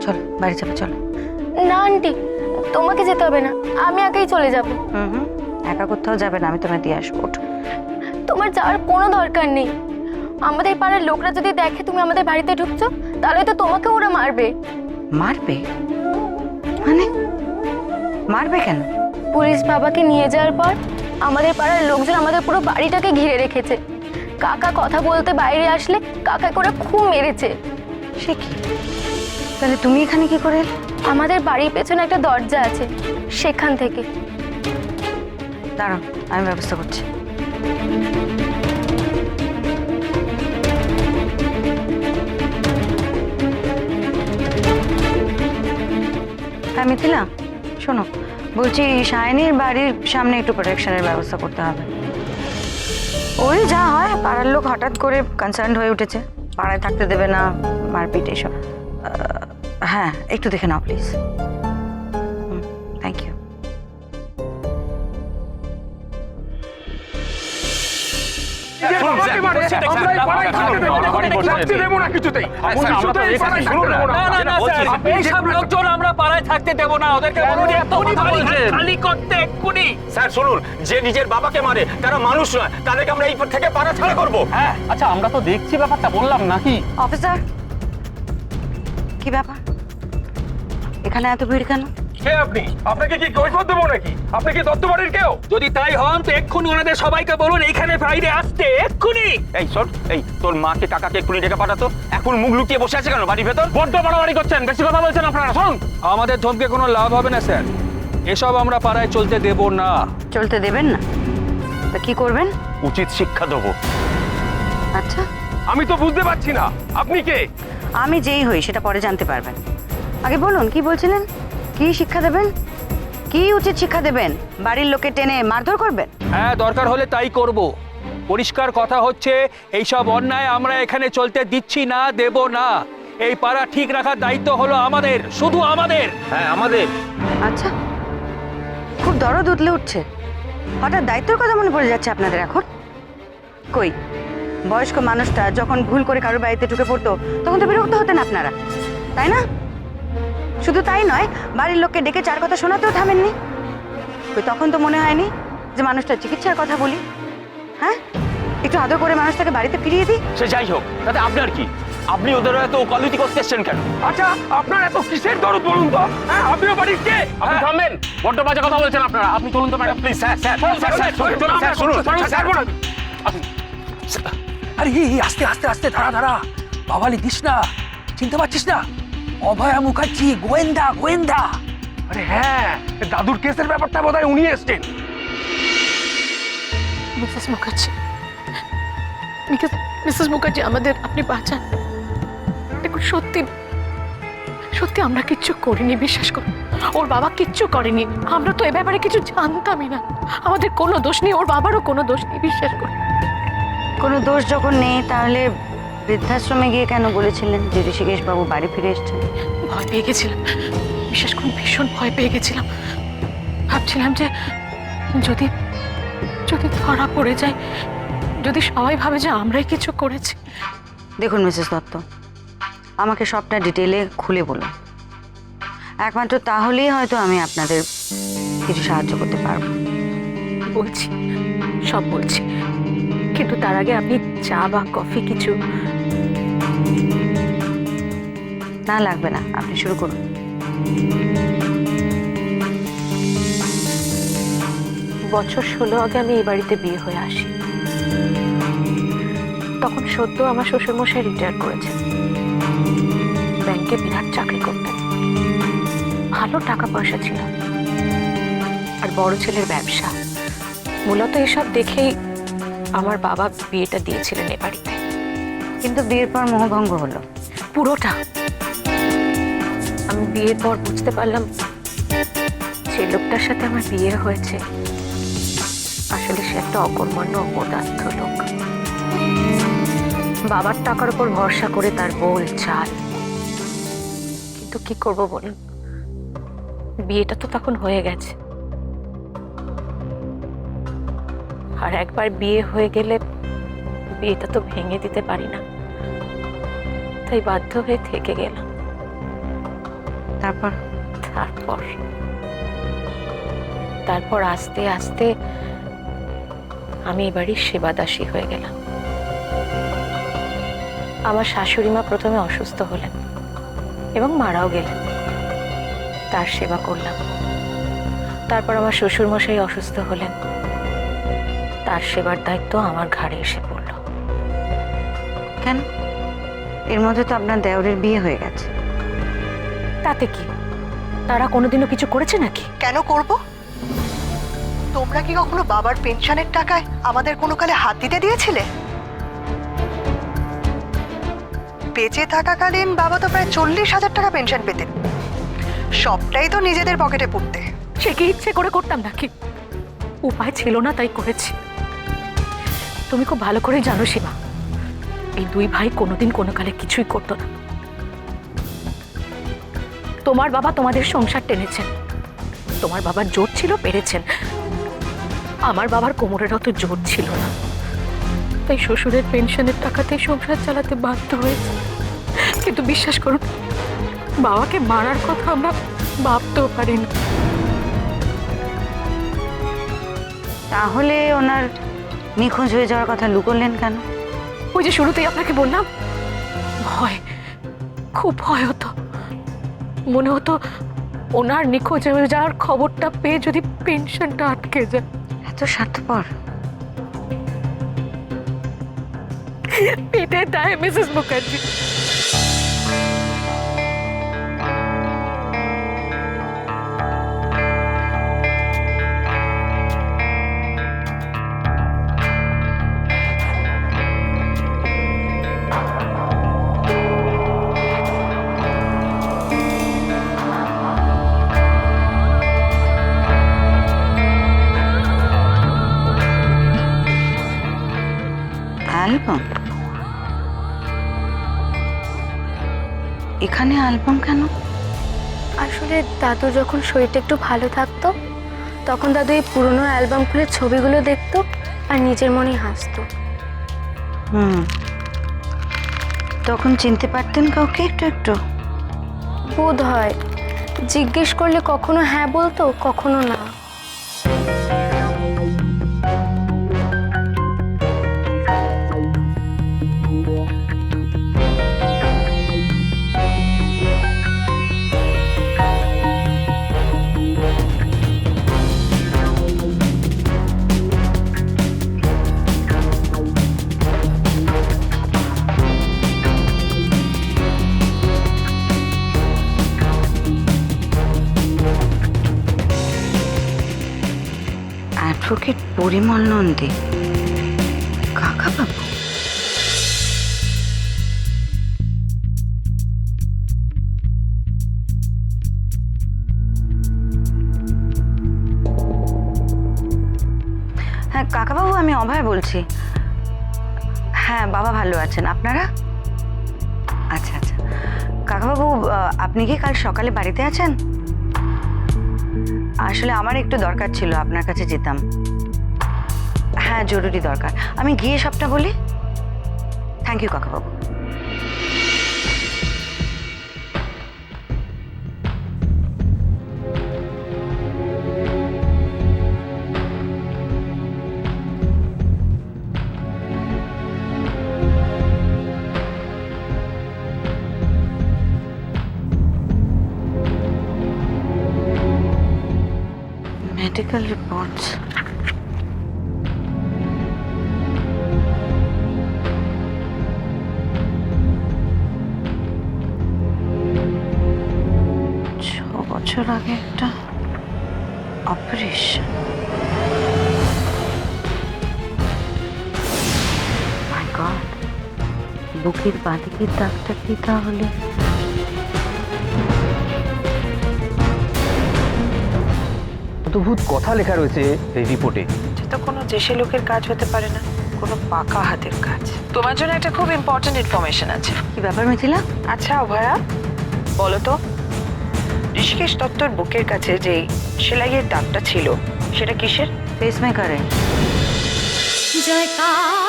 চলো বাড়ি যাবে, চলো। না আন্টি, তোমাকে যেতে হবে না, আমি একাই চলে যাব। হুম, একা কোথাও যাবে না, আমি তোমায় দিয়ে আসবো। ওঠো। তোমার যাওয়ার কোনো দরকার নেই। আমাদের পাড়ার লোকরা যদি দেখে তুমি আমাদের বাড়িতে ঢুকছো, তাহলে তো তোমাকে ওরা মারবে। মারবে? মানে মারবে কেন? পুলিশ বাবাকে নিয়ে যাওয়ার পর আমাদের পাড়ার লোকজন আমাদের পুরো বাড়িটাকে ঘিরে রেখেছে। কাকা কথা বলতে বাইরে আসলে কাকা করে খুব মেরেছে। সে কি? তাহলে তুমি এখানে কি করে এলে? আমাদের বাড়ির পেছনে একটা দরজা আছে, সেখান থেকে। দাঁড়াও, আমি ব্যবস্থা করছি। হ্যাঁ মিথিলা, শোনো, বলছি শাইনির বাড়ির সামনে একটু প্রোটেকশনের ব্যবস্থা করতে হবে। ওই যা হয়, পাড়ার লোক হঠাৎ করে কনসার্ন হয়ে উঠেছে, পাড়ায় থাকতে দেবে না, মারপিট এসব। হ্যাঁ, একটু দেখে নাও প্লিজ। Thank you. আমরা পাড়ায় থাকতে দেবো না, ওদেরকে খালি করতে এক্ষুনি। স্যার শুনুন, যে নিজের বাবাকে মারে তারা মানুষ নয়, তাদেরকে আমরা এই থেকে পাড়া ছাড়া করবো। হ্যাঁ আচ্ছা, আমরা তো দেখছি ব্যাপারটা, বললাম নাকি? অফিসার, কি ব্যাপার? এখানে এত ভিড় কেন? কে আপনি? আপনাকে কি কৈফিয়ত দেবো নাকি? আপনি কি দত্তবাড়ির কেউ? যদি তাই হন তো এক্ষুনি ওনাদের সবাইকে বলুন এইখানে বাইরে আসতে, এক্ষুনি। এই শোন, এই তোর মাকে কাকাকে এক্ষুনি ডেকে পাঠাতো। এখন মুখ লুকিয়ে বসে আছে কেন বাড়ির ভেতর? বড্ড বাড়াবাড়ি করছেন, বেশি কথা বলছেন আপনারা। শুনুন, আমাদের ধমকে কোনো লাভ হবে না স্যার, এসব আমরা পাড়ায় চলতে দেব না। চলতে দেবেন না? তা কি করবেন? উচিত শিক্ষা দেবো। আচ্ছা, আমি তো বুঝতে পারছি না আপনি কে। আমি যেই হই সেটা পরে জানতে পারবেন। আগে বলুন, কি বলছিলেন? কি শিক্ষা দেবেন? কি উচিত শিক্ষা দেবেন? বাড়ির লোকে টেনে মারধর করবেন? হ্যাঁ, দরকার হলে তাই করব। পরিষ্কার কথা হচ্ছে, এইসব অন্যায় আমরা এখানে চলতে দিচ্ছি না, দেব না। এই পাড়া ঠিক রাখার দায়িত্ব হলো আমাদের, শুধু আমাদের। হ্যাঁ আমাদের। আচ্ছা, খুব দরদ উতলে উঠছে। হঠাৎ দায়িত্বের কথা মনে পড়ে যাচ্ছে আপনাদের এখন? কই, বয়স্ক মানুষটা যখন ভুল করে কারোর বাড়িতে ঢুকে পড়তো তখন তো বিরক্ত হতেন আপনারা, তাই না? শুধু তাই নয়, বাড়ির লোককে ডেকে চার কথা শোনাতেও থামেননি। কই, তখন তো মনে হয়নি যে মানুষটার চিকিৎসার কথা বলি? হ্যাঁ, একটু আদর করে মানুষটাকে বাড়িতে ফিরিয়ে দিই। সে যাই হোক, তাতে আপনার কি? আপনি ওদের এত ওকালতি করতে এসছেন কেন? আচ্ছা, আপনার এত কিসের দরদ বলুন তো? হ্যাঁ, আপনিও বাড়ির কে? আপনি থামবেন, বড্ড বাজে কথা বলছেন আপনারা। আপনি চলুন তো madam, please sir, sir sir sir শুনুন, স্যার শুনুন, স্যার শুনুন। আরে আস্তে আস্তে আস্তে, দাঁড়া দাঁড়া, বাবালি দিস না, চিনতে পারছিস না? অভয়া মুখার্জি, গোয়েন্দা গোয়েন্দা। আরে হ্যাঁ, দাদুর কেসের ব্যাপারটা বোধহয় উনি এসছেন। মিসেস মুখার্জি, মিসেস মুখার্জি, আমাদের আপনি বাঁচান। দেখুন, সত্যি সত্যি আমরা কিচ্ছু করিনি, বিশ্বাস করুন। ওর বাবা কিচ্ছু করেনি, আমরা তো এ ব্যাপারে কিছু জানতামই না। আমাদের কোনো দোষ নেই, ওর বাবারও কোনো দোষ নেই, বিশ্বাস করুন। কোনো দোষ যখন নেই, তাহলে বৃদ্ধাশ্রমে গিয়ে কেন বলেছিলেন যে ঋষিকেশ বাবু বাড়ি ফিরে এসছেন? ভয় পেয়ে গেছিলাম, বিশ্বাস করুন, ভীষণ ভয় পেয়ে গেছিলাম। ভাবছিলাম যে যদি যদি ধরা পড়ে যায়, যদি সবাই ভাবে যে আমরাই কিছু করেছি। দেখুন মিসেস দত্ত, আমাকে সবটা ডিটেলে খুলে বলুন। একমাত্র তাহলেই হয়তো আমি আপনাদের কিছু সাহায্য করতে পারবো। বলছি, সব বলছি, কিন্তু তার আগে আপনি চা বা কফি কিছু? না, লাগবে না, আপনি শুরু করুন। বছর 16 আগে আমি এই বাড়িতে বিয়ে হয়ে আসি। তখন সদ্য আমার শ্বশুরমশাই রিটায়ার করেছেন, ব্যাংকে বিরাট চাকরি করতেন, ভালো টাকা পয়সা ছিল, আর বড় ছেলের ব্যবসা। মূলত এসব দেখেই আমার বাবা বিয়েটা দিয়েছিলেন এ বাড়িতে। কিন্তু বিয়ের পর মোহভঙ্গ হলো। পুরোটা। আমি বিয়ের পর বুঝতে পারলাম যে লোকটার সাথে আমার বিয়ে হয়েছে আসলে সে একটা অকর্মণ্য অপদার্থ লোক। বাবার টাকার উপর ভরসা করে তার বোল চাল। কিন্তু কি করব বলুন, বিয়েটা তো তখন হয়ে গেছে, আর একবার বিয়ে হয়ে গেলে বিয়েটা তো ভেঙে দিতে পারি না, তাই বাধ্য হয়ে থেকে গেলাম। তারপর? তারপর আস্তে আস্তে আমি এই বাড়ির সেবাদাসী হয়ে গেলাম। আমার শাশুড়ি মা প্রথমে অসুস্থ হলেন এবং মারাও গেলেন, তার সেবা করলাম। তারপর আমার শ্বশুর মশাই অসুস্থ হলেন, তার সেবার দায়িত্ব আমার ঘাড়ে এসে পড়ল। কেন? এর মধ্যে তো আপনার দেওরের বিয়ে হয়ে গেছে। তাতে কি, তারা কোনোদিনও কিছু করেছে নাকি? কেন করব? তোমরা কি কখনো বাবার পেনশনের টাকায় আমাদের কোনো কালে হাত দিতে দিয়েছিলে? বেঁচে থাকাকালীন বাবা তো প্রায় 40,000 টাকা পেনশন পেতেন। সবটাই তো নিজেদের পকেটে পুড়তে। সে কি ইচ্ছে করে করতাম নাকি? উপায় ছিল না তাই করেছি। তুমি খুব ভালো করে জানো সীমা, এই দুই ভাই কোনোদিন কোনো কালে কিছুই করতো না। তোমার বাবা তোমাদের সংসার টেনেছেন, তোমার বাবার জোর ছিল, পেরেছেন। আমার বাবার কোমরের অত জোর ছিল না, তাই শ্বশুরের পেনশনের টাকাতে সংসার চালাতে বাধ্য হয়েছে। কিন্তু বিশ্বাস করুন, বাবাকে মারার কথা আমরা ভাবতেও পারি না। তাহলে ওনার নিখোঁজ হয়ে যাওয়ার কথা লুকোলেন কেন? ওই যে শুরুতেই আপনাকে বললাম, ভয়, খুব ভয় হতো। মনে হতো ওনার নিখোঁজ হয়ে যাওয়ার খবরটা পেয়ে যদি পেনশনটা আটকে যায়। এত স্বার্থপর। পিঠে দেয় মিসেস মুখার্জি। অ্যালবাম? এখানে অ্যালবাম কেন? আসলে দাদু যখন শরীরটা একটু ভালো থাকতো, তখন দাদু এই পুরনো অ্যালবাম খুলে ছবিগুলো দেখতো আর নিজের মনেই হাসতো। তখন চিনতে পারতেন কাউকে একটু একটু? বোধ হয়, জিজ্ঞেস করলে কখনো হ্যাঁ বলতো, কখনো না। অ্যাডভোকেট পরিমল নন্দী, কাকাবাবু? হ্যাঁ কাকাবাবু, আমি অভয় বলছি। হ্যাঁ, বাবা ভালো আছেন। আপনারা? আচ্ছা আচ্ছা। কাকাবাবু, আপনি কি কাল সকালে বাড়িতে আছেন? আসলে আমার একটু দরকার ছিল, আপনার কাছে যেতাম। হ্যাঁ, জরুরি দরকার। আমি গিয়ে সবটা বলি। থ্যাংক ইউ কাকাবাবু। Medical reports. বছর আগে একটা অপারেশন। মাই গড, বুকের বাঁদিকের দাগটা কি তাহলে? অদ্ভুত কথা লেখা রয়েছে এই রিপোর্টে। এটা তো কোনো দেশি লোকের কাজ হতে পারে না, কোনো পাকা হাতের কাজ। তোমার জন্য একটা খুব ইম্পর্টেন্ট ইনফরমেশন আছে। কি ব্যাপার মিথিলা? আচ্ছা অভয়া, বলো তো, ঋষিকেশ দত্তর বুকের কাছে যে সেলাইয়ের দাগটা ছিল, সেটা কিসের? পেসমেকারে। জয়কার।